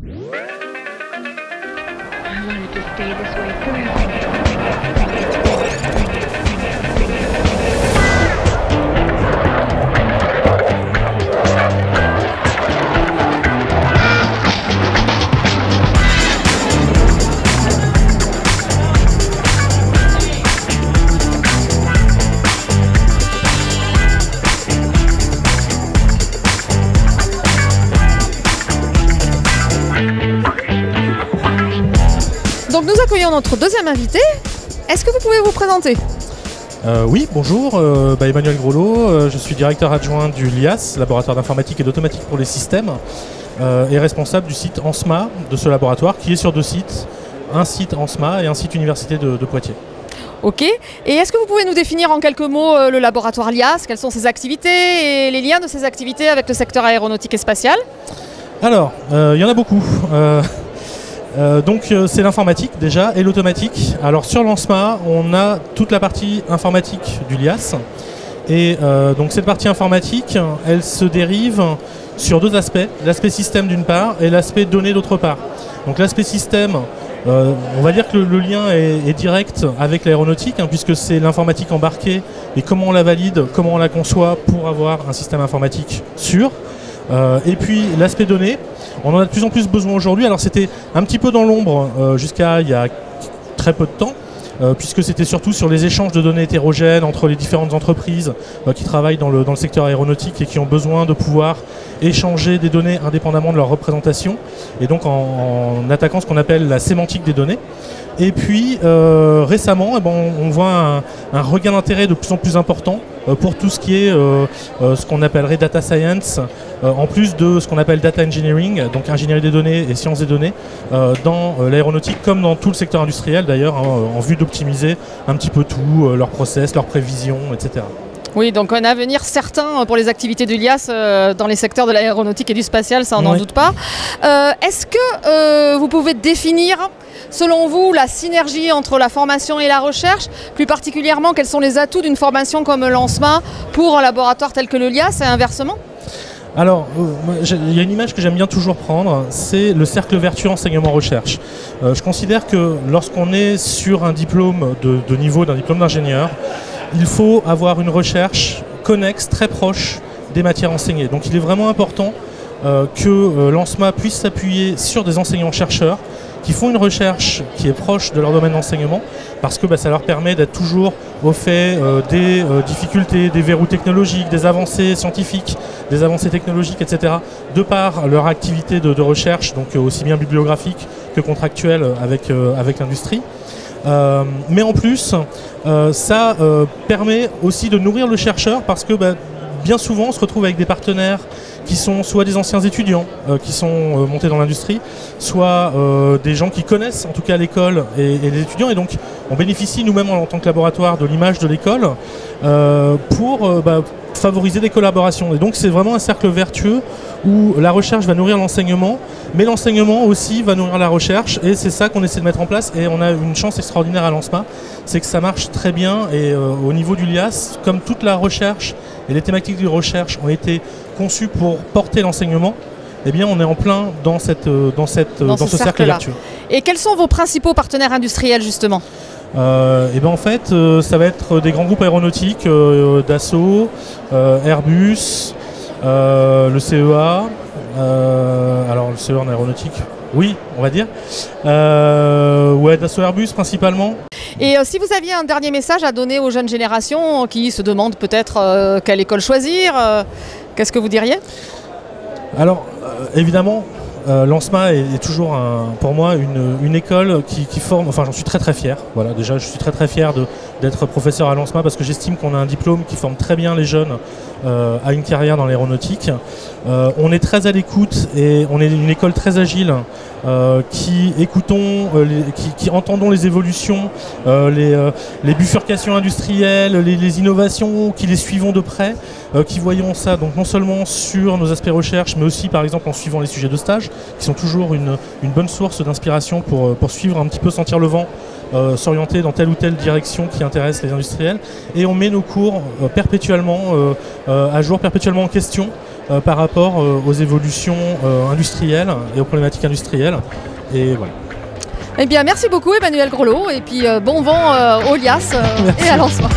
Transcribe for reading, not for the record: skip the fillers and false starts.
wanted to stay this way forever. Donc nous accueillons notre deuxième invité. Est-ce que vous pouvez vous présenter? Oui, bonjour, Emmanuel Grolot, je suis directeur adjoint du LIAS, laboratoire d'informatique et d'automatique pour les systèmes, et responsable du site ANSMA de ce laboratoire qui est sur deux sites, un site ANSMA et un site université de Poitiers. Ok. Et est-ce que vous pouvez nous définir en quelques mots le laboratoire LIAS? Quelles sont ses activités et les liens de ses activités avec le secteur aéronautique et spatial? Alors, il y en a beaucoup. Donc c'est l'informatique déjà et l'automatique. Alors sur l'ANSMA, on a toute la partie informatique du LIAS. Et donc cette partie informatique, elle se dérive sur deux aspects. L'aspect système d'une part et l'aspect données d'autre part. Donc l'aspect système, on va dire que le lien est direct avec l'aéronautique, puisque c'est l'informatique embarquée et comment on la valide, comment on la conçoit pour avoir un système informatique sûr. Et puis l'aspect données, on en a de plus en plus besoin aujourd'hui. Alors c'était un petit peu dans l'ombre jusqu'à il y a très peu de temps, puisque c'était surtout sur les échanges de données hétérogènes entre les différentes entreprises qui travaillent dans le secteur aéronautique et qui ont besoin de pouvoir échanger des données indépendamment de leur représentation, et donc en attaquant ce qu'on appelle la sémantique des données. Et puis récemment, on voit un regain d'intérêt de plus en plus important pour tout ce qui est ce qu'on appellerait data science, en plus de ce qu'on appelle data engineering, donc ingénierie des données et sciences des données, dans l'aéronautique comme dans tout le secteur industriel d'ailleurs, en vue d'optimiser un petit peu tout, leurs process, leurs prévisions, etc. Oui, donc un avenir certain pour les activités du LIAS dans les secteurs de l'aéronautique et du spatial, ça on n'en doute pas. Est-ce que vous pouvez définir, selon vous, la synergie entre la formation et la recherche? Plus particulièrement, quels sont les atouts d'une formation comme l'ANSMA pour un laboratoire tel que le LIAS et inversement? Alors, il y a une image que j'aime bien toujours prendre, c'est le cercle vertueux enseignement-recherche. Je considère que lorsqu'on est sur un diplôme de niveau d'un diplôme d'ingénieur, il faut avoir une recherche connexe, très proche des matières enseignées. Donc il est vraiment important que l'ANSMA puisse s'appuyer sur des enseignants-chercheurs qui font une recherche qui est proche de leur domaine d'enseignement, parce que ça leur permet d'être toujours au fait des difficultés, des verrous technologiques, des avancées scientifiques, des avancées technologiques, etc., de par leur activité de recherche, donc aussi bien bibliographique que contractuelle avec l'industrie. Mais en plus, ça permet aussi de nourrir le chercheur, parce que bien souvent on se retrouve avec des partenaires qui sont soit des anciens étudiants qui sont montés dans l'industrie, soit des gens qui connaissent en tout cas l'école et les étudiants, et donc on bénéficie nous-mêmes en tant que laboratoire de l'image de l'école pour favoriser des collaborations. Et donc c'est vraiment un cercle vertueux où la recherche va nourrir l'enseignement, mais l'enseignement aussi va nourrir la recherche, et c'est ça qu'on essaie de mettre en place. Et on a une chance extraordinaire à l'ANSMA, c'est que ça marche très bien, et au niveau du LIAS, comme toute la recherche et les thématiques de recherche ont été conçues pour porter l'enseignement, eh bien on est en plein dans ce cercle vertueux. Et quels sont vos principaux partenaires industriels justement? En fait, ça va être des grands groupes aéronautiques, Dassault, Airbus, le CEA, alors le CEA en aéronautique, oui, on va dire, ouais, Dassault, Airbus principalement. Et si vous aviez un dernier message à donner aux jeunes générations qui se demandent peut-être quelle école choisir, qu'est-ce que vous diriez? Alors, évidemment, l'ANSMA est toujours pour moi une école qui forme, enfin j'en suis très très fier, voilà, déjà je suis très très fier d'être professeur à l'ANSMA, parce que j'estime qu'on a un diplôme qui forme très bien les jeunes à une carrière dans l'aéronautique. On est très à l'écoute et on est une école très agile qui écoutons, qui entendons les évolutions, les bifurcations industrielles, les innovations, qui les suivons de près, qui voyons ça donc non seulement sur nos aspects recherche, mais aussi par exemple en suivant les sujets de stage, qui sont toujours une bonne source d'inspiration pour suivre un petit peu, sentir le vent, s'orienter dans telle ou telle direction qui intéresse les industriels. Et on met nos cours perpétuellement à jour, perpétuellement en question, par rapport aux évolutions industrielles et aux problématiques industrielles. Et voilà. Eh bien, merci beaucoup Emmanuel Grelot et puis bon vent au Lias et à Lançois.